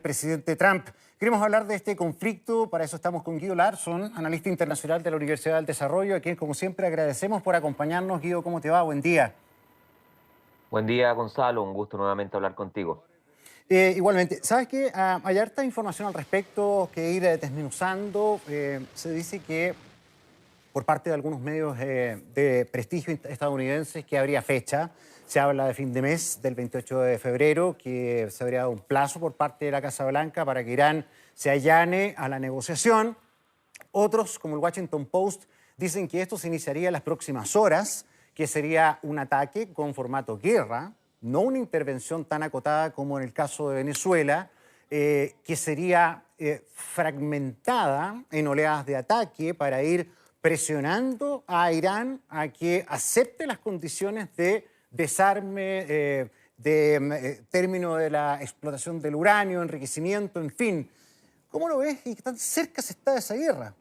Presidente Trump. Queremos hablar de este conflicto, para eso estamos con Guido Larsson, analista internacional de la Universidad del Desarrollo, a quien como siempre agradecemos por acompañarnos. Guido, ¿cómo te va? Buen día. Buen día, Gonzalo. Un gusto nuevamente hablar contigo. Igualmente, ¿sabes qué? Hay harta información al respecto que ir desmenuzando. Se dice que por parte de algunos medios de prestigio estadounidenses que habría fecha. Se habla de fin de mes, del 28 de febrero, que se habría dado un plazo por parte de la Casa Blanca para que Irán se allane a la negociación. Otros, como el Washington Post, dicen que esto se iniciaría en las próximas horas, que sería un ataque con formato guerra, no una intervención tan acotada como en el caso de Venezuela, que sería fragmentada en oleadas de ataque para ir presionando a Irán a que acepte las condiciones de desarme, término de la explotación del uranio, enriquecimiento, en fin. ¿Cómo lo ves y qué tan cerca se está de esa guerra?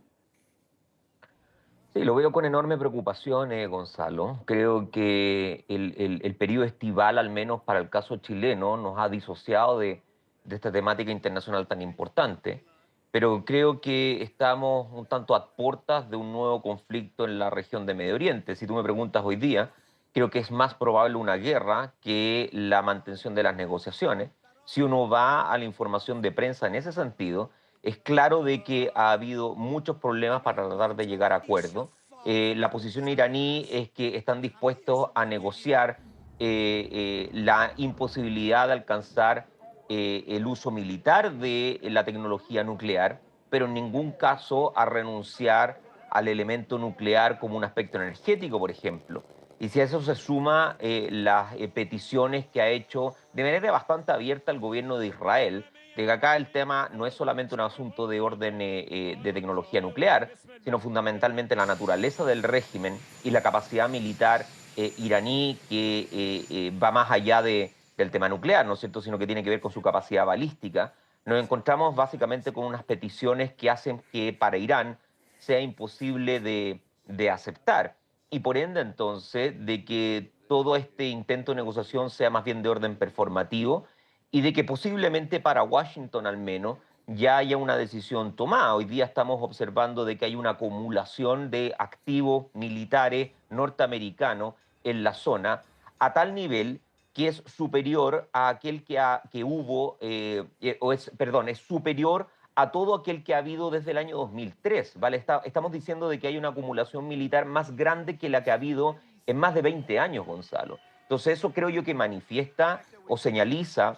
Sí, lo veo con enorme preocupación, Gonzalo. Creo que el periodo estival, al menos para el caso chileno, nos ha disociado de esta temática internacional tan importante, pero creo que estamos un tanto a puertas de un nuevo conflicto en la región de Medio Oriente. Si tú me preguntas hoy día, creo que es más probable una guerra que la mantención de las negociaciones. Si uno va a la información de prensa en ese sentido, es claro de que ha habido muchos problemas para tratar de llegar a acuerdo. La posición iraní es que están dispuestos a negociar la imposibilidad de alcanzar el uso militar de la tecnología nuclear, pero en ningún caso a renunciar al elemento nuclear como un aspecto energético, por ejemplo. Y si a eso se suma las peticiones que ha hecho de manera bastante abierta el gobierno de Israel, de que acá el tema no es solamente un asunto de orden de tecnología nuclear, sino fundamentalmente la naturaleza del régimen y la capacidad militar iraní que va más allá del tema nuclear, ¿no es cierto?, sino que tiene que ver con su capacidad balística. Nos encontramos básicamente con unas peticiones que hacen que para Irán sea imposible de aceptar y por ende entonces de que todo este intento de negociación sea más bien de orden performativo y de que posiblemente para Washington al menos ya haya una decisión tomada. Hoy día estamos observando de que hay una acumulación de activos militares norteamericanos en la zona a tal nivel que es superior a aquel que hubo, perdón, es superior a todo aquel que ha habido desde el año 2003, ¿vale? Estamos diciendo de que hay una acumulación militar más grande que la que ha habido en más de 20 años, Gonzalo. Entonces eso creo yo que manifiesta o señaliza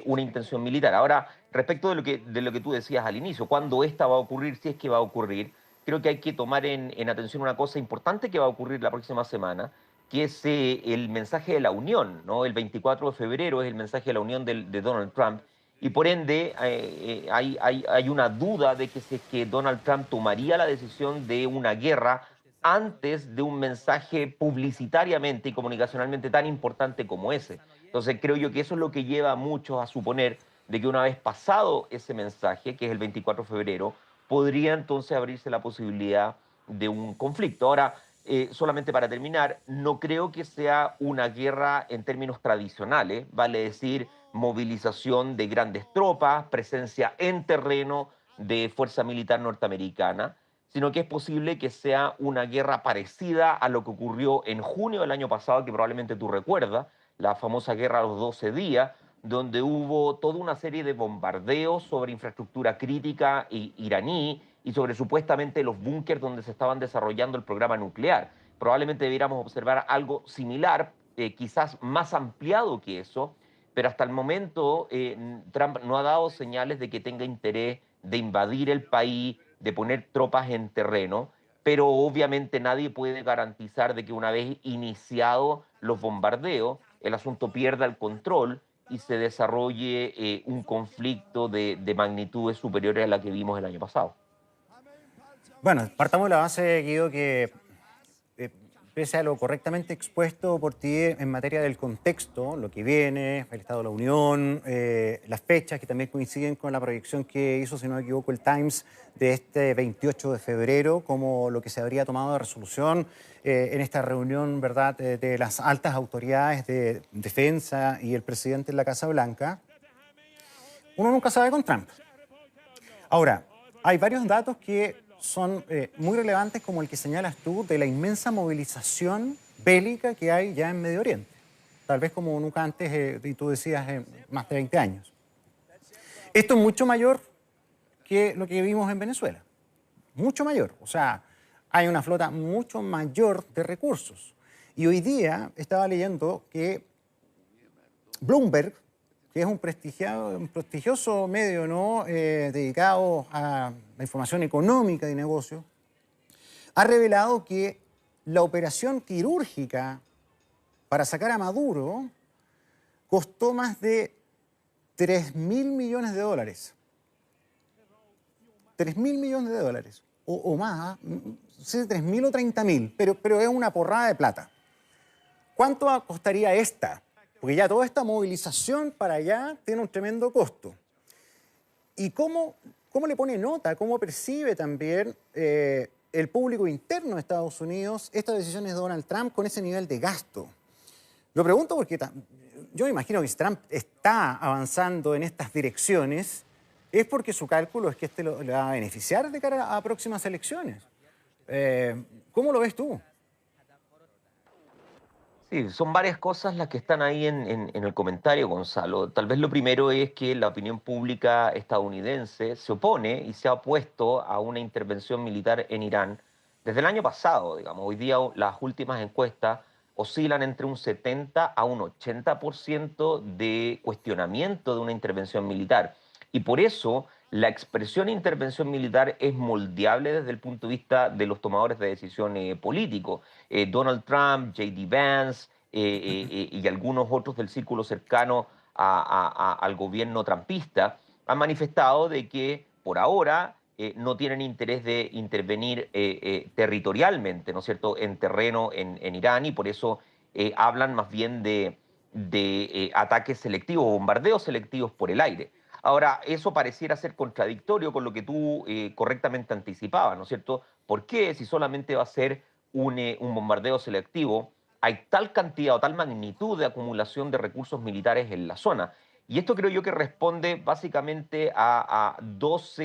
una intención militar. Ahora, respecto de lo que tú decías al inicio, ¿cuándo esta va a ocurrir? Si es que va a ocurrir, creo que hay que tomar en atención una cosa importante que va a ocurrir la próxima semana, que es el mensaje de la Unión, ¿no? El 24 de febrero es el mensaje de la Unión de Donald Trump, y por ende hay una duda de que si es que Donald Trump tomaría la decisión de una guerra antes de un mensaje publicitariamente y comunicacionalmente tan importante como ese. Entonces creo yo que eso es lo que lleva a muchos a suponer de que una vez pasado ese mensaje, que es el 24 de febrero, podría entonces abrirse la posibilidad de un conflicto. Ahora, solamente para terminar, no creo que sea una guerra en términos tradicionales, vale decir, movilización de grandes tropas, presencia en terreno de fuerza militar norteamericana, sino que es posible que sea una guerra parecida a lo que ocurrió en junio del año pasado, que probablemente tú recuerdas, la famosa guerra de los 12 días, donde hubo toda una serie de bombardeos sobre infraestructura crítica iraní y sobre supuestamente los búnkers donde se estaban desarrollando el programa nuclear. Probablemente debiéramos observar algo similar, quizás más ampliado que eso, pero hasta el momento Trump no ha dado señales de que tenga interés de invadir el país, de poner tropas en terreno, pero obviamente nadie puede garantizar de que una vez iniciados los bombardeos, el asunto pierda el control y se desarrolle un conflicto de magnitudes superiores a la que vimos el año pasado. Bueno, partamos de la base, Guido, que eh, pese a lo correctamente expuesto por ti en materia del contexto, lo que viene, el Estado de la Unión, las fechas que también coinciden con la proyección que hizo, si no me equivoco, el Times de este 28 de febrero, como lo que se habría tomado de resolución en esta reunión, ¿verdad?, de las altas autoridades de defensa y el presidente en la Casa Blanca. Uno nunca sabe con Trump. Ahora, hay varios datos que son muy relevantes, como el que señalas tú, de la inmensa movilización bélica que hay ya en Medio Oriente. Tal vez como nunca antes, y tú decías, más de 20 años. Esto es mucho mayor que lo que vimos en Venezuela. Mucho mayor. O sea, hay una flota mucho mayor de recursos. Y hoy día estaba leyendo que Bloomberg, que es un prestigioso medio, ¿no? Dedicado a la información económica y negocios, ha revelado que la operación quirúrgica para sacar a Maduro costó más de 3.000 millones de dólares. 3.000 millones de dólares, o más, no sé si 3.000 o 30.000, pero es una porrada de plata. ¿Cuánto costaría esta? Porque ya toda esta movilización para allá tiene un tremendo costo. ¿Y cómo le pone nota, cómo percibe también el público interno de Estados Unidos estas decisiones de Donald Trump con ese nivel de gasto? Lo pregunto porque yo me imagino que si Trump está avanzando en estas direcciones, es porque su cálculo es que le va a beneficiar de cara a próximas elecciones. ¿Cómo lo ves tú? Sí, son varias cosas las que están ahí en el comentario, Gonzalo. Tal vez lo primero es que la opinión pública estadounidense se opone y se ha opuesto a una intervención militar en Irán desde el año pasado, digamos. Hoy día las últimas encuestas oscilan entre un 70 a un 80% de cuestionamiento de una intervención militar. Y por eso la expresión intervención militar es moldeable desde el punto de vista de los tomadores de decisiones políticos. Donald Trump, J.D. Vance y algunos otros del círculo cercano al gobierno trumpista han manifestado de que por ahora no tienen interés de intervenir territorialmente, ¿no es cierto?, en terreno en Irán, y por eso hablan más bien de ataques selectivos, bombardeos selectivos por el aire. Ahora, eso pareciera ser contradictorio con lo que tú correctamente anticipabas, ¿no es cierto? ¿Por qué? Si solamente va a ser un bombardeo selectivo, hay tal cantidad o tal magnitud de acumulación de recursos militares en la zona. Y esto creo yo que responde básicamente a dos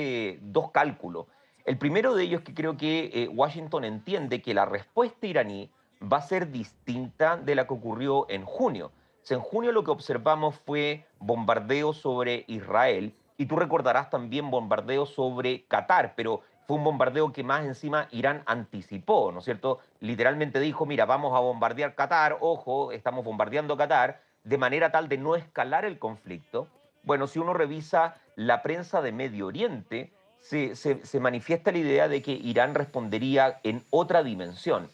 cálculos. El primero de ellos es que creo que Washington entiende que la respuesta iraní va a ser distinta de la que ocurrió en junio. En junio lo que observamos fue bombardeos sobre Israel, y tú recordarás también bombardeos sobre Qatar, pero fue un bombardeo que más encima Irán anticipó, ¿no es cierto? Literalmente dijo, mira, vamos a bombardear Qatar, ojo, estamos bombardeando Qatar, de manera tal de no escalar el conflicto. Bueno, si uno revisa la prensa de Medio Oriente, se manifiesta la idea de que Irán respondería en otra dimensión,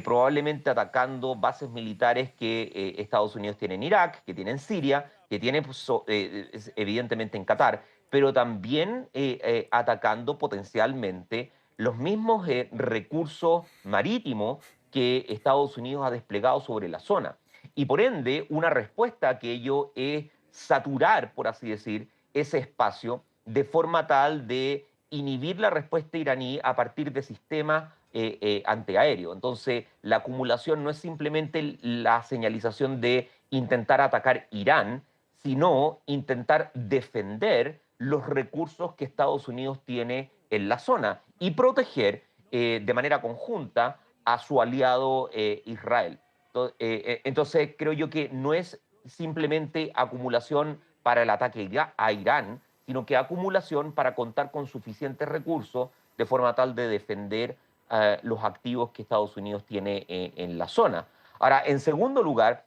probablemente atacando bases militares que Estados Unidos tiene en Irak, que tiene en Siria, que tiene pues, evidentemente en Qatar, pero también atacando potencialmente los mismos recursos marítimos que Estados Unidos ha desplegado sobre la zona. Y por ende, una respuesta a aquello es saturar, por así decir, ese espacio de forma tal de inhibir la respuesta iraní a partir de sistemas antiaéreos. Entonces, la acumulación no es simplemente la señalización de intentar atacar Irán, sino intentar defender los recursos que Estados Unidos tiene en la zona y proteger de manera conjunta a su aliado Israel. Entonces, creo yo que no es simplemente acumulación para el ataque a Irán, sino que acumulación para contar con suficientes recursos de forma tal de defender los activos que Estados Unidos tiene en la zona. Ahora, en segundo lugar,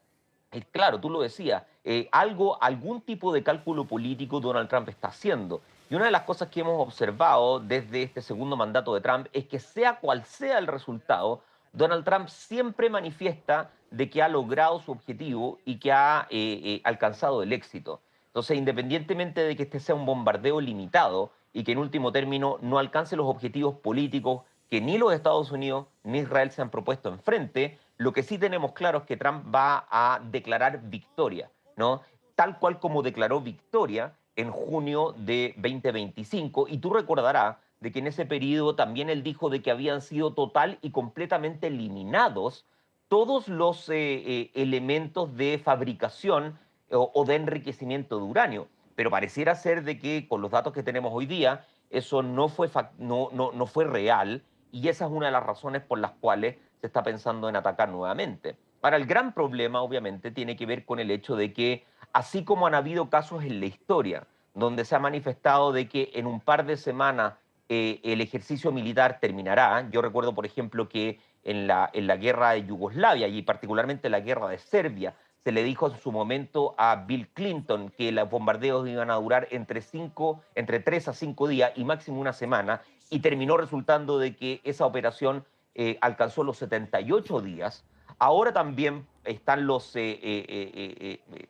claro, tú lo decías, algún tipo de cálculo político Donald Trump está haciendo. Y una de las cosas que hemos observado desde este segundo mandato de Trump es que sea cual sea el resultado, Donald Trump siempre manifiesta de que ha logrado su objetivo y que ha alcanzado el éxito. Entonces, independientemente de que este sea un bombardeo limitado y que en último término no alcance los objetivos políticos que ni los Estados Unidos ni Israel se han propuesto enfrente, lo que sí tenemos claro es que Trump va a declarar victoria, ¿no? Tal cual como declaró victoria en junio de 2025. Y tú recordarás de que en ese periodo también él dijo de que habían sido total y completamente eliminados todos los elementos de fabricación o de enriquecimiento de uranio. pero pareciera ser de que con los datos que tenemos hoy día, eso no fue real y esa es una de las razones por las cuales se está pensando en atacar nuevamente. Ahora, el gran problema, obviamente, tiene que ver con el hecho de que, así como han habido casos en la historia, donde se ha manifestado de que en un par de semanas el ejercicio militar terminará. Yo recuerdo, por ejemplo, que en la guerra de Yugoslavia y particularmente la guerra de Serbia, se le dijo en su momento a Bill Clinton que los bombardeos iban a durar entre 3 a 5 días y máximo una semana, y terminó resultando de que esa operación alcanzó los 78 días. Ahora también están los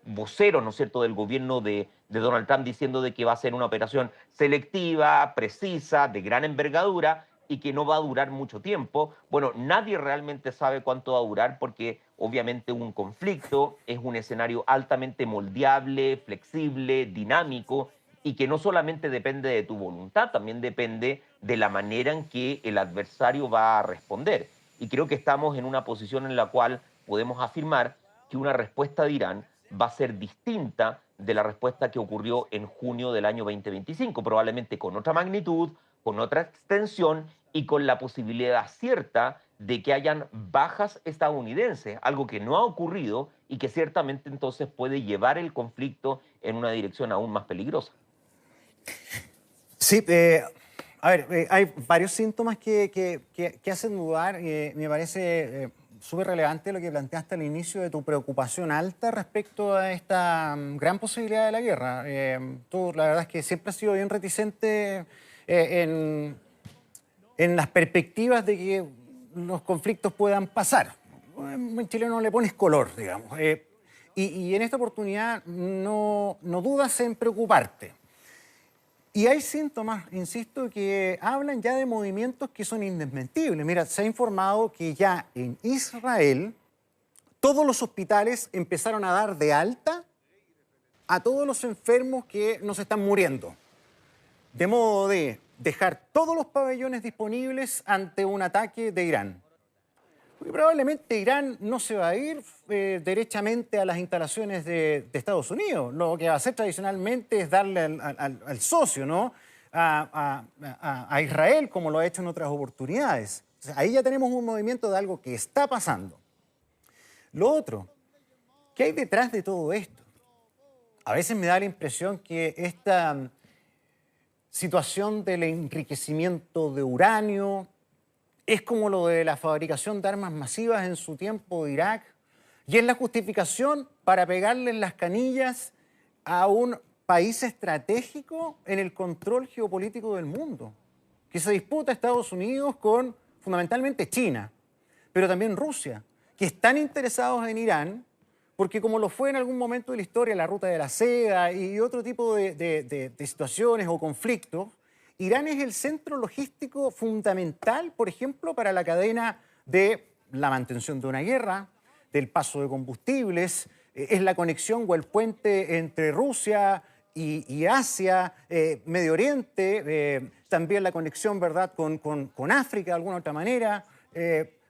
voceros, ¿no es cierto?, del gobierno de Donald Trump diciendo de que va a ser una operación selectiva, precisa, de gran envergadura y que no va a durar mucho tiempo. Bueno, nadie realmente sabe cuánto va a durar porque obviamente un conflicto es un escenario altamente moldeable, flexible, dinámico y que no solamente depende de tu voluntad, también depende de la manera en que el adversario va a responder. Y creo que estamos en una posición en la cual podemos afirmar que una respuesta de Irán va a ser distinta de la respuesta que ocurrió en junio del año 2025, probablemente con otra magnitud, con otra extensión y con la posibilidad cierta de que hayan bajas estadounidenses, algo que no ha ocurrido y que ciertamente entonces puede llevar el conflicto en una dirección aún más peligrosa. Sí, a ver, hay varios síntomas que hacen dudar. Me parece súper relevante lo que planteaste al inicio de tu preocupación alta respecto a esta gran posibilidad de la guerra. Tú, la verdad es que siempre has sido bien reticente en, en las perspectivas de que los conflictos puedan pasar. En Chile no le pones color, digamos. Y en esta oportunidad no dudas en preocuparte. Y hay síntomas, insisto, que hablan ya de movimientos que son indesmentibles. Mira, se ha informado que ya en Israel todos los hospitales empezaron a dar de alta a todos los enfermos que nos están muriendo. De modo de dejar todos los pabellones disponibles ante un ataque de Irán. Porque probablemente Irán no se va a ir derechamente a las instalaciones de Estados Unidos. Lo que va a hacer tradicionalmente es darle al socio, ¿no? A Israel, como lo ha hecho en otras oportunidades. O sea, ahí ya tenemos un movimiento de algo que está pasando. Lo otro, ¿qué hay detrás de todo esto? A veces me da la impresión que esta situación del enriquecimiento de uranio es como lo de la fabricación de armas masivas en su tiempo de Irak, y es la justificación para pegarle en las canillas a un país estratégico en el control geopolítico del mundo, que se disputa Estados Unidos con fundamentalmente China, pero también Rusia, que están interesados en Irán, porque como lo fue en algún momento de la historia, la ruta de la seda y otro tipo de situaciones o conflictos, Irán es el centro logístico fundamental, por ejemplo, para la cadena de la mantención de una guerra, del paso de combustibles, es la conexión o el puente entre Rusia y Asia, Medio Oriente, también la conexión, ¿verdad?, con África de alguna otra manera.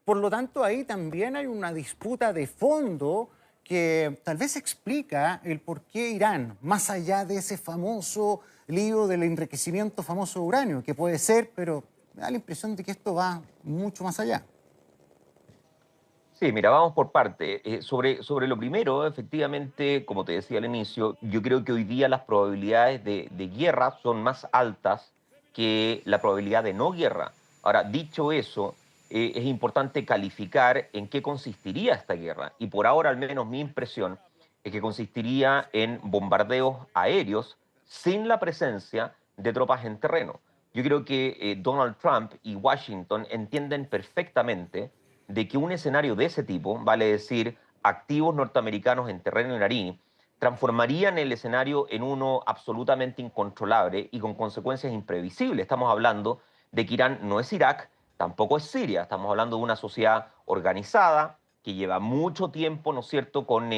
Por lo tanto, ahí también hay una disputa de fondo que tal vez explica el por qué Irán, más allá de ese famoso lío del enriquecimiento famoso de uranio, que puede ser, pero me da la impresión de que esto va mucho más allá. Sí, mira, vamos por parte. Sobre lo primero, efectivamente, como te decía al inicio, yo creo que hoy día las probabilidades de guerra son más altas que la probabilidad de no guerra. Ahora, dicho eso, es importante calificar en qué consistiría esta guerra. Y por ahora, al menos mi impresión, es que consistiría en bombardeos aéreos sin la presencia de tropas en terreno. Yo creo que Donald Trump y Washington entienden perfectamente de que un escenario de ese tipo, vale decir, activos norteamericanos en terreno iraní, transformarían el escenario en uno absolutamente incontrolable y con consecuencias imprevisibles. Estamos hablando de que Irán no es Irak, tampoco es Siria, estamos hablando de una sociedad organizada que lleva mucho tiempo, ¿no es cierto?, con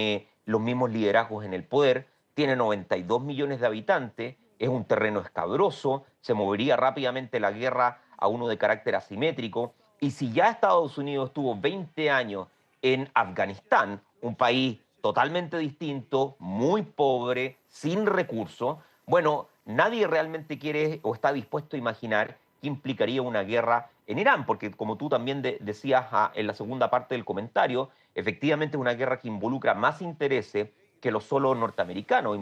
los mismos liderazgos en el poder, tiene 92 millones de habitantes, es un terreno escabroso, se movería rápidamente la guerra a uno de carácter asimétrico, y si ya Estados Unidos estuvo 20 años en Afganistán, un país totalmente distinto, muy pobre, sin recursos, Bueno, nadie realmente quiere o está dispuesto a imaginar qué implicaría una guerra en Irán, porque como tú también decías en la segunda parte del comentario, efectivamente es una guerra que involucra más intereses que los solo norteamericanos,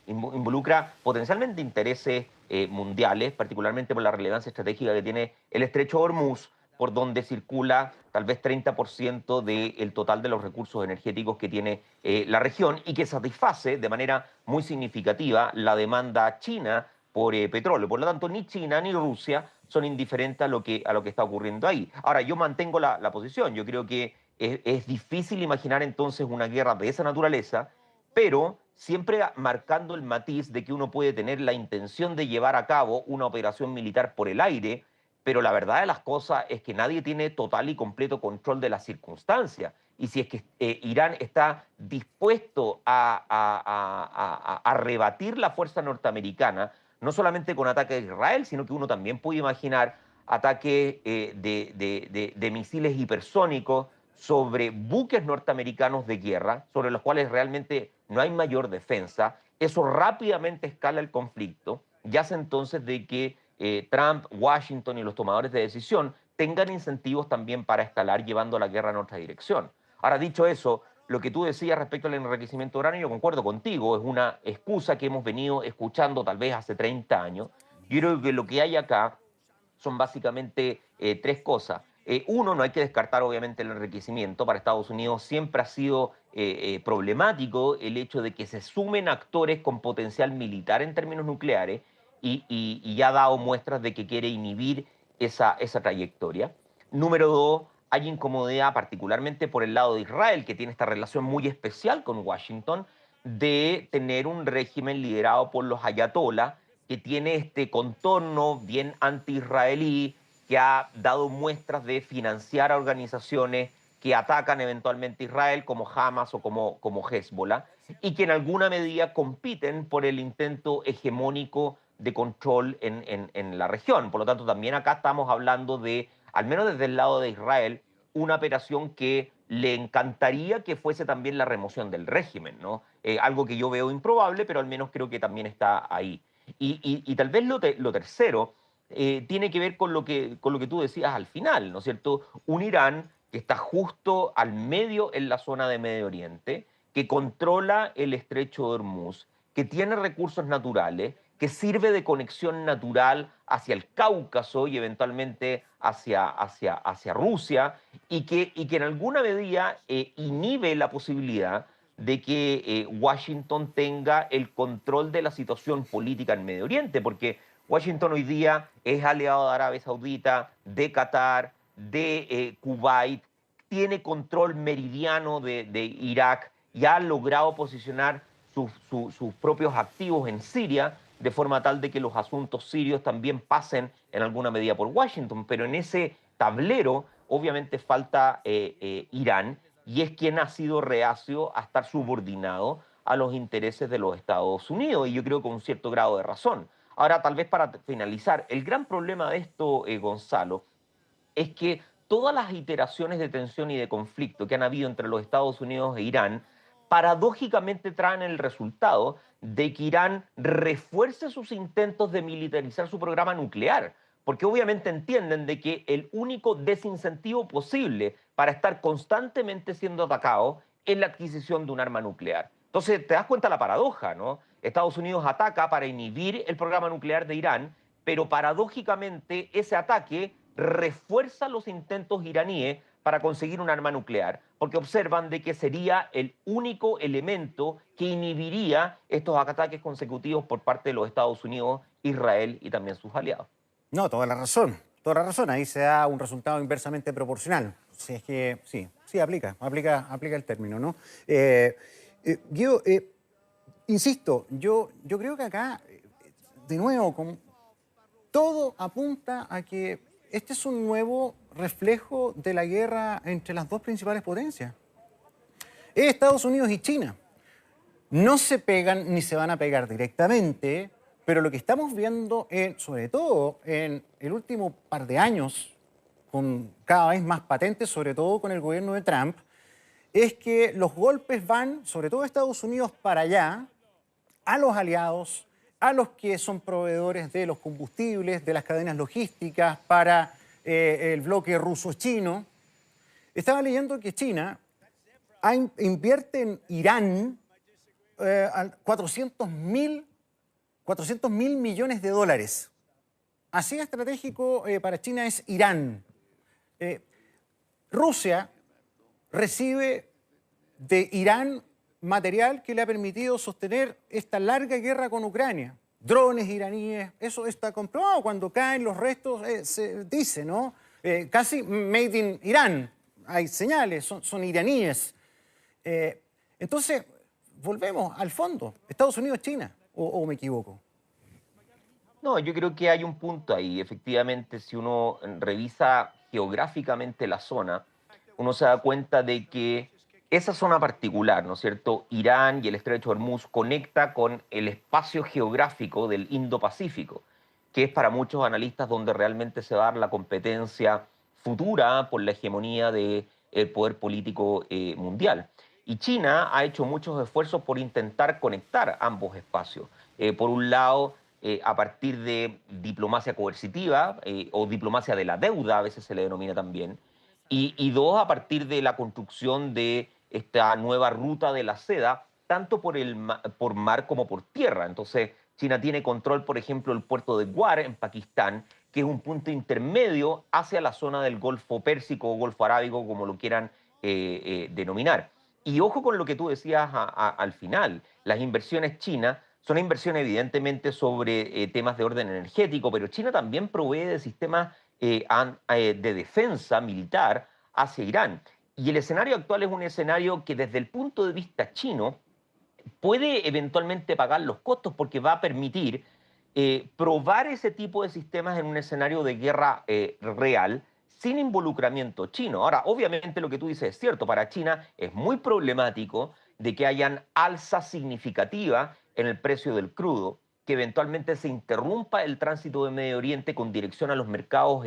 involucra potencialmente intereses mundiales, particularmente por la relevancia estratégica que tiene el estrecho de Hormuz, por donde circula tal vez 30% del total de los recursos energéticos que tiene la región y que satisface de manera muy significativa la demanda china por petróleo. Por lo tanto, ni China ni Rusia son indiferentes a lo que está ocurriendo ahí. Ahora, yo mantengo la posición. Yo creo que es difícil imaginar entonces una guerra de esa naturaleza, pero siempre marcando el matiz de que uno puede tener la intención de llevar a cabo una operación militar por el aire, pero la verdad de las cosas es que nadie tiene total y completo control de las circunstancias. Y si es que Irán está dispuesto a rebatir la fuerza norteamericana, no solamente con ataques a Israel, sino que uno también puede imaginar ataques de misiles hipersónicos sobre buques norteamericanos de guerra, sobre los cuales realmente no hay mayor defensa. Eso rápidamente escala el conflicto y hace entonces de que Trump, Washington y los tomadores de decisión tengan incentivos también para escalar llevando la guerra en otra dirección. Ahora, dicho eso, lo que tú decías respecto al enriquecimiento de uranio, yo concuerdo contigo, es una excusa que hemos venido escuchando tal vez hace 30 años. Yo creo que lo que hay acá son básicamente tres cosas. Uno, no hay que descartar obviamente el enriquecimiento. Para Estados Unidos siempre ha sido problemático el hecho de que se sumen actores con potencial militar en términos nucleares y ya ha dado muestras de que quiere inhibir esa trayectoria. Número dos, hay incomodidad particularmente por el lado de Israel, que tiene esta relación muy especial con Washington, de tener un régimen liderado por los ayatolás, que tiene este contorno bien anti-israelí, que ha dado muestras de financiar a organizaciones que atacan eventualmente a Israel, como Hamas o como Hezbollah, y que en alguna medida compiten por el intento hegemónico de control en la región. Por lo tanto, también acá estamos hablando de, al menos desde el lado de Israel, una operación que le encantaría que fuese también la remoción del régimen, ¿no? Algo que yo veo improbable, pero al menos creo que también está ahí. Y tal vez lo tercero tiene que ver con lo que tú decías al final, ¿no es cierto? Un Irán que está justo al medio en la zona de Medio Oriente, que controla el estrecho de Hormuz, que tiene recursos naturales, que sirve de conexión natural hacia el Cáucaso y eventualmente hacia Rusia, y que en alguna medida inhibe la posibilidad de que Washington tenga el control de la situación política en Medio Oriente, porque Washington hoy día es aliado de Arabia Saudita, de Qatar, de Kuwait, tiene control meridiano de Irak y ha logrado posicionar sus propios activos en Siria, de forma tal de que los asuntos sirios también pasen en alguna medida por Washington. Pero en ese tablero obviamente falta Irán, y es quien ha sido reacio a estar subordinado a los intereses de los Estados Unidos, y yo creo con un cierto grado de razón. Ahora, tal vez para finalizar, el gran problema de esto, Gonzalo, es que todas las iteraciones de tensión y de conflicto que han habido entre los Estados Unidos e Irán, paradójicamente traen el resultado de que Irán refuerce sus intentos de militarizar su programa nuclear, porque obviamente entienden de que el único desincentivo posible para estar constantemente siendo atacado es la adquisición de un arma nuclear. Entonces, te das cuenta de la paradoja, ¿no? Estados Unidos ataca para inhibir el programa nuclear de Irán, pero paradójicamente ese ataque refuerza los intentos iraníes para conseguir un arma nuclear, porque observan de que sería el único elemento que inhibiría estos ataques consecutivos por parte de los Estados Unidos, Israel y también sus aliados. No, toda la razón, toda la razón. Ahí se da un resultado inversamente proporcional. Si es que sí, sí, aplica el término, ¿no? Guido, insisto, yo creo que acá, de nuevo, todo apunta a que este es un nuevo reflejo de la guerra entre las dos principales potencias. Es Estados Unidos y China. No se pegan ni se van a pegar directamente, pero lo que estamos viendo, sobre todo en el último par de años, con cada vez más patentes, sobre todo con el gobierno de Trump, es que los golpes van, sobre todo de Estados Unidos, para allá, a los aliados, a los que son proveedores de los combustibles, de las cadenas logísticas para el bloque ruso-chino. Estaba leyendo que China invierte en Irán 400 mil millones de dólares. Así estratégico para China es Irán. Rusia recibe de Irán material que le ha permitido sostener esta larga guerra con Ucrania. Drones iraníes, eso está comprobado. Cuando caen los restos, se dice, ¿no? Casi made in Irán. Hay señales, son iraníes. Entonces, volvemos al fondo. Estados Unidos, China, o me equivoco. No, yo creo que hay un punto ahí. Efectivamente, si uno revisa geográficamente la zona, uno se da cuenta de que esa zona particular, ¿no es cierto? Irán y el Estrecho de Hormuz conecta con el espacio geográfico del Indo-Pacífico, que es para muchos analistas donde realmente se va a dar la competencia futura por la hegemonía del poder político mundial. Y China ha hecho muchos esfuerzos por intentar conectar ambos espacios. Por un lado, a partir de diplomacia coercitiva o diplomacia de la deuda, a veces se le denomina también, y dos, a partir de la construcción de esta nueva ruta de la seda, tanto por mar como por tierra. Entonces, China tiene control, por ejemplo, el puerto de Gwar en Pakistán, que es un punto intermedio hacia la zona del Golfo Pérsico o Golfo Arábigo, como lo quieran denominar. Y ojo con lo que tú decías al final, las inversiones chinas son inversiones evidentemente sobre temas de orden energético, pero China también provee de sistemas de defensa militar hacia Irán. Y el escenario actual es un escenario que desde el punto de vista chino puede eventualmente pagar los costos porque va a permitir probar ese tipo de sistemas en un escenario de guerra real sin involucramiento chino. Ahora, obviamente lo que tú dices es cierto, para China es muy problemático de que hayan alzas significativas en el precio del crudo, que eventualmente se interrumpa el tránsito de Medio Oriente con dirección a los mercados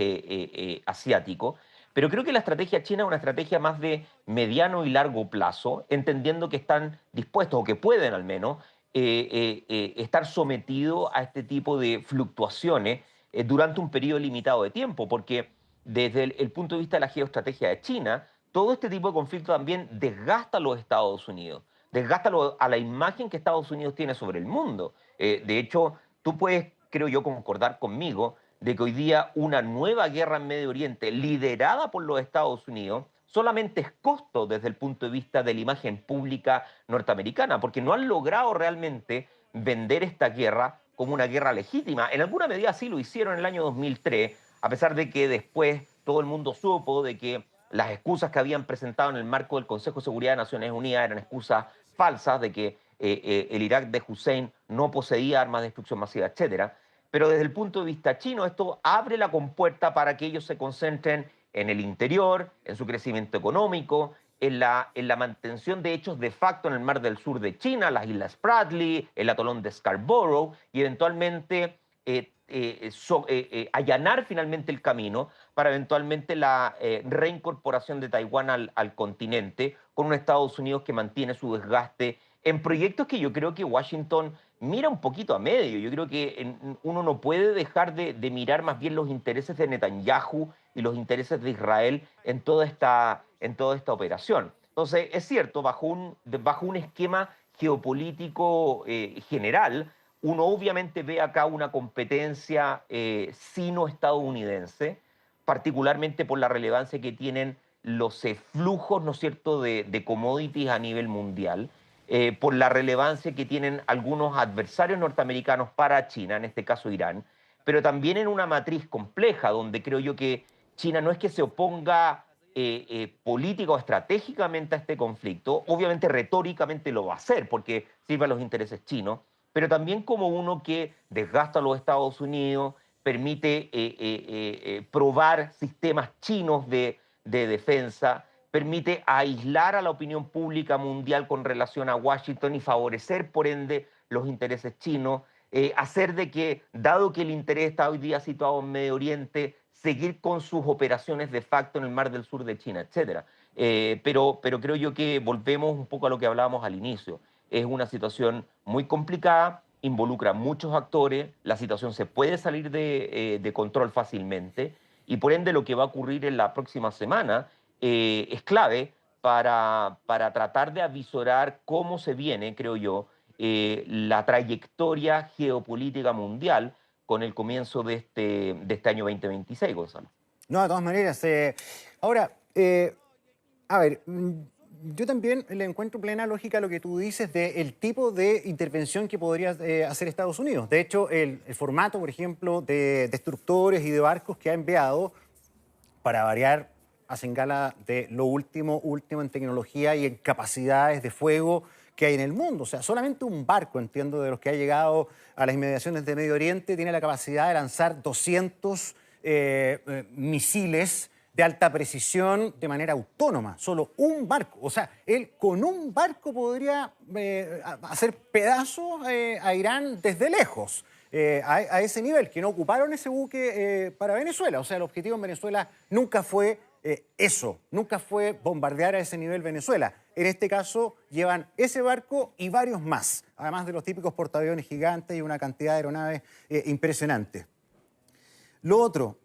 asiáticos. Pero creo que la estrategia china es una estrategia más de mediano y largo plazo, entendiendo que están dispuestos, o que pueden al menos, estar sometidos a este tipo de fluctuaciones durante un periodo limitado de tiempo, porque desde el punto de vista de la geoestrategia de China, todo este tipo de conflicto también desgasta a los Estados Unidos, desgasta a la imagen que Estados Unidos tiene sobre el mundo. De hecho, tú puedes, creo yo, concordar conmigo de que hoy día una nueva guerra en Medio Oriente liderada por los Estados Unidos solamente es costo desde el punto de vista de la imagen pública norteamericana, porque no han logrado realmente vender esta guerra como una guerra legítima. En alguna medida sí lo hicieron en el año 2003, a pesar de que después todo el mundo supo de que las excusas que habían presentado en el marco del Consejo de Seguridad de Naciones Unidas eran excusas falsas, de que el Irak de Hussein no poseía armas de destrucción masiva, etcétera. Pero desde el punto de vista chino, esto abre la compuerta para que ellos se concentren en el interior, en su crecimiento económico, en la mantención de hechos de facto en el mar del sur de China, las Islas Spratly, el atolón de Scarborough, y eventualmente allanar finalmente el camino para eventualmente la reincorporación de Taiwán al continente, con un Estados Unidos que mantiene su desgaste en proyectos que yo creo que Washington mira un poquito a medio. Yo creo que uno no puede dejar de mirar más bien los intereses de Netanyahu y los intereses de Israel en toda esta operación. Entonces, es cierto, bajo un esquema geopolítico general, uno obviamente ve acá una competencia sino-estadounidense, particularmente por la relevancia que tienen los flujos, ¿no es cierto?, de commodities a nivel mundial, por la relevancia que tienen algunos adversarios norteamericanos para China, en este caso Irán, pero también en una matriz compleja, donde creo yo que China no es que se oponga política o estratégicamente a este conflicto, obviamente retóricamente lo va a hacer porque sirve a los intereses chinos, pero también como uno que desgasta a los Estados Unidos, permite probar sistemas chinos de defensa, permite aislar a la opinión pública mundial con relación a Washington y favorecer, por ende, los intereses chinos, hacer de que, dado que el interés está hoy día situado en Medio Oriente, seguir con sus operaciones de facto en el Mar del Sur de China, etcétera. Pero creo yo que volvemos un poco a lo que hablábamos al inicio. Es una situación muy complicada involucra muchos actores, la situación se puede salir de control fácilmente y por ende lo que va a ocurrir en la próxima semana es clave para tratar de avisorar cómo se viene, creo yo, la trayectoria geopolítica mundial con el comienzo de este año 2026, Gonzalo. No, de todas maneras. Ahora, a ver, yo también le encuentro plena lógica a lo que tú dices del tipo de intervención que podría hacer Estados Unidos. De hecho, el formato, por ejemplo, de destructores y de barcos que ha enviado, para variar, hacen gala de lo último en tecnología y en capacidades de fuego que hay en el mundo. O sea, solamente un barco, entiendo, de los que ha llegado a las inmediaciones de Medio Oriente, tiene la capacidad de lanzar 200 misiles de alta precisión de manera autónoma. Solo un barco. O sea, él con un barco podría hacer pedazos a Irán desde lejos. A ese nivel, que no ocuparon ese buque para Venezuela. O sea, el objetivo en Venezuela nunca fue eso, nunca fue bombardear a ese nivel Venezuela. En este caso llevan ese barco y varios más, además de los típicos portaaviones gigantes y una cantidad de aeronaves impresionante. Lo otro,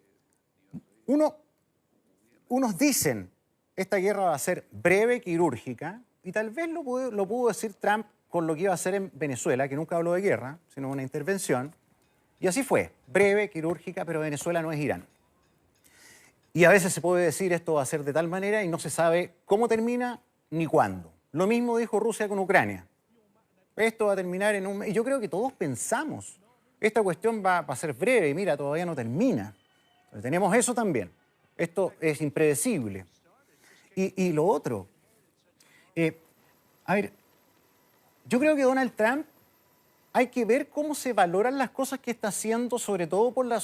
unos dicen, esta guerra va a ser breve, quirúrgica, y tal vez lo pudo decir Trump con lo que iba a hacer en Venezuela, que nunca habló de guerra, sino una intervención. Y así fue, breve, quirúrgica, pero Venezuela no es Irán. Y a veces se puede decir esto va a ser de tal manera y no se sabe cómo termina ni cuándo. Lo mismo dijo Rusia con Ucrania. Esto va a terminar en un mes. Y yo creo que todos pensamos, esta cuestión va a ser breve y mira, todavía no termina. Entonces, tenemos eso también. Esto es impredecible. Y lo otro, a ver, yo creo que Donald Trump hay que ver cómo se valoran las cosas que está haciendo, sobre todo por la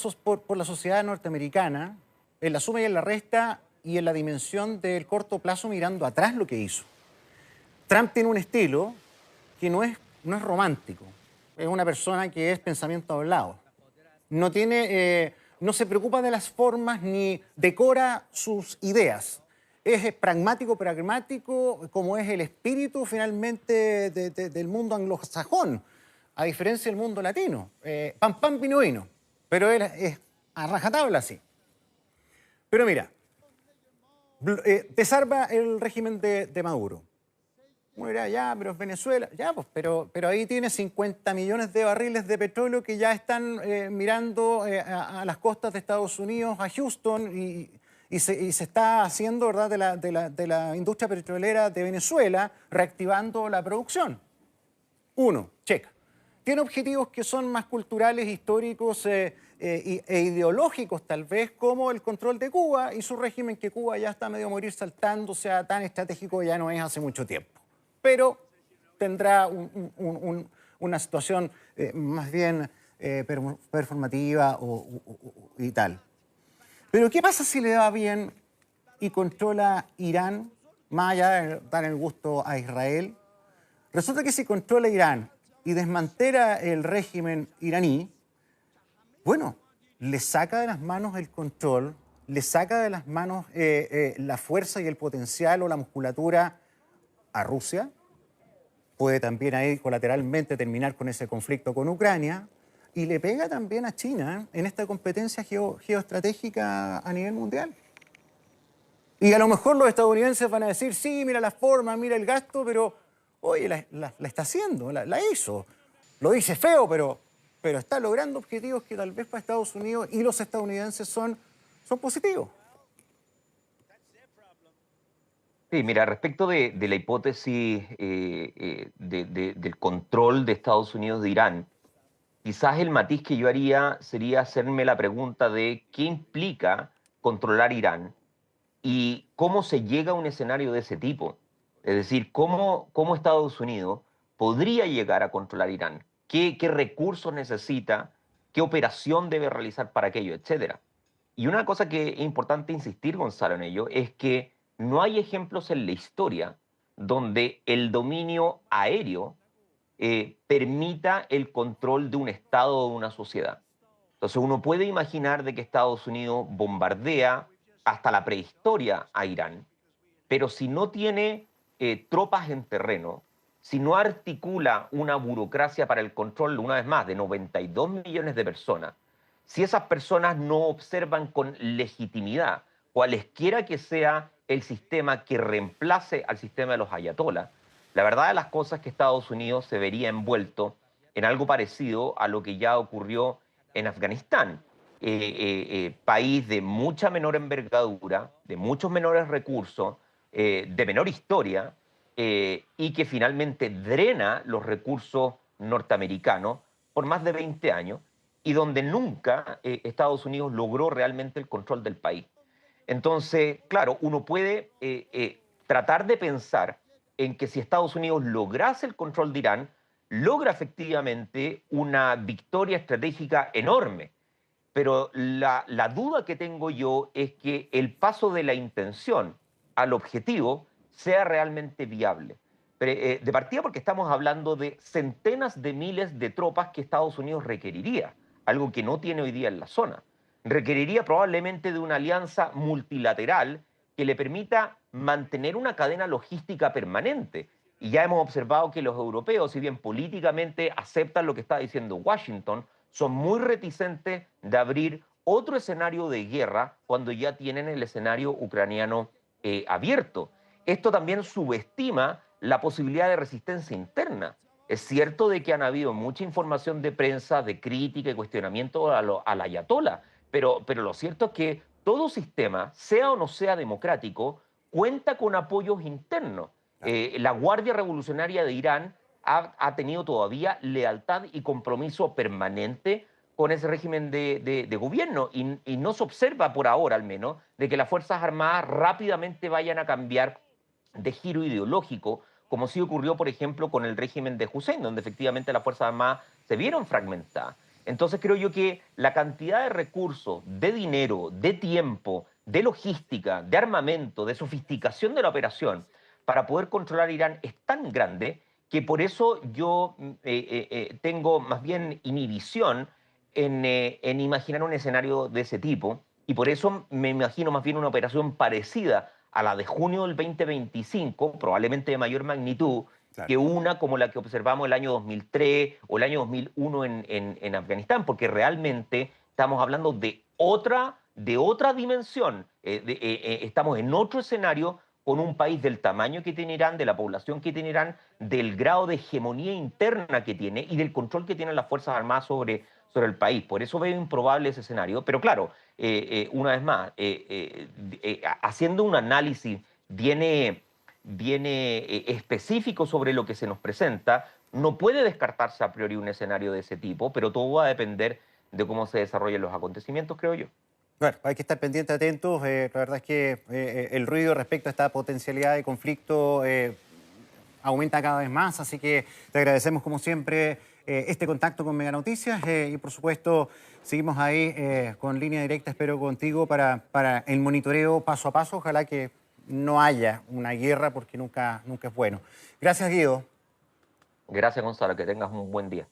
sociedad norteamericana, en la suma y en la resta y en la dimensión del corto plazo mirando atrás lo que hizo. Trump tiene un estilo que no es romántico. Es una persona que es pensamiento hablado. No se preocupa de las formas ni decora sus ideas. Es pragmático, como es el espíritu finalmente del mundo anglosajón, a diferencia del mundo latino. Pam, pam, vino, vino. Pero él es a rajatabla así. Pero mira, desarma el régimen de Maduro. Uno dirá, ya, pero es Venezuela. Ya, pues, pero ahí tiene 50 millones de barriles de petróleo que ya están mirando a las costas de Estados Unidos, a Houston, y se está haciendo, ¿verdad?, de la industria petrolera de Venezuela, reactivando la producción. Uno, checa. Tiene objetivos que son más culturales, históricos e ideológicos, tal vez, como el control de Cuba y su régimen, que Cuba ya está medio a morir saltando, o sea, tan estratégico ya no es hace mucho tiempo. Pero tendrá una situación más bien performativa y tal. Pero ¿qué pasa si le va bien y controla Irán, más allá de dar el gusto a Israel? Resulta que si controla Irán y desmantela el régimen iraní, bueno, le saca de las manos el control, le saca de las manos la fuerza y el potencial o la musculatura a Rusia, puede también ahí colateralmente terminar con ese conflicto con Ucrania, y le pega también a China en esta competencia geoestratégica a nivel mundial. Y a lo mejor los estadounidenses van a decir, sí, mira la forma, mira el gasto, pero oye, la está haciendo, la hizo. Lo dice feo, pero está logrando objetivos que tal vez para Estados Unidos y los estadounidenses son positivos. Sí, mira, respecto de la hipótesis del control de Estados Unidos de Irán, quizás el matiz que yo haría sería hacerme la pregunta de qué implica controlar Irán y cómo se llega a un escenario de ese tipo. Es decir, cómo Estados Unidos podría llegar a controlar Irán, qué recursos necesita, qué operación debe realizar para aquello, etcétera. Y una cosa que es importante insistir, Gonzalo, en ello, es que no hay ejemplos en la historia donde el dominio aéreo permita el control de un Estado o de una sociedad. Entonces uno puede imaginar de que Estados Unidos bombardea hasta la prehistoria a Irán, pero si no tiene tropas en terreno, si no articula una burocracia para el control, una vez más, de 92 millones de personas, si esas personas no observan con legitimidad cualesquiera que sea el sistema que reemplace al sistema de los ayatolás, la verdad de las cosas es que Estados Unidos se vería envuelto en algo parecido a lo que ya ocurrió en Afganistán, país de mucha menor envergadura, de muchos menores recursos, de menor historia, y que finalmente drena los recursos norteamericanos por más de 20 años y donde nunca Estados Unidos logró realmente el control del país. Entonces, claro, uno puede tratar de pensar en que si Estados Unidos lograse el control de Irán, logra efectivamente una victoria estratégica enorme. Pero la duda que tengo yo es que el paso de la intención al objetivo sea realmente viable. De partida porque estamos hablando de centenas de miles de tropas que Estados Unidos requeriría, algo que no tiene hoy día en la zona. Requeriría probablemente de una alianza multilateral que le permita mantener una cadena logística permanente. Y ya hemos observado que los europeos, si bien políticamente aceptan lo que está diciendo Washington, son muy reticentes de abrir otro escenario de guerra cuando ya tienen el escenario ucraniano abierto. Esto también subestima la posibilidad de resistencia interna. Es cierto de que han habido mucha información de prensa, de crítica y cuestionamiento al ayatolá, pero lo cierto es que todo sistema, sea o no sea democrático, cuenta con apoyos internos. Claro. La Guardia Revolucionaria de Irán ha tenido todavía lealtad y compromiso permanente con ese régimen de gobierno y no se observa por ahora al menos de que las Fuerzas Armadas rápidamente vayan a cambiar de giro ideológico, como sí ocurrió, por ejemplo, con el régimen de Hussein, donde efectivamente las Fuerzas Armadas se vieron fragmentadas. Entonces creo yo que la cantidad de recursos, de dinero, de tiempo, de logística, de armamento, de sofisticación de la operación para poder controlar Irán es tan grande que por eso yo tengo más bien inhibición en imaginar un escenario de ese tipo y por eso me imagino más bien una operación parecida a la de junio del 2025, probablemente de mayor magnitud, Claro. que una como la que observamos el año 2003 o el año 2001 en Afganistán, porque realmente estamos hablando de otra dimensión, estamos en otro escenario con un país del tamaño que tiene Irán, de la población que tiene Irán, del grado de hegemonía interna que tiene y del control que tienen las Fuerzas Armadas sobre el país. Por eso veo improbable ese escenario. Pero claro, una vez más, haciendo un análisis viene específico sobre lo que se nos presenta, no puede descartarse a priori un escenario de ese tipo, pero todo va a depender de cómo se desarrollen los acontecimientos, creo yo. Bueno, hay que estar pendientes, atentos. La verdad es que el ruido respecto a esta potencialidad de conflicto aumenta cada vez más, así que te agradecemos como siempre este contacto con Mega Noticias y por supuesto seguimos ahí con línea directa, espero contigo para el monitoreo paso a paso. Ojalá que no haya una guerra porque nunca es bueno. Gracias, Guido. Gracias, Gonzalo, que tengas un buen día.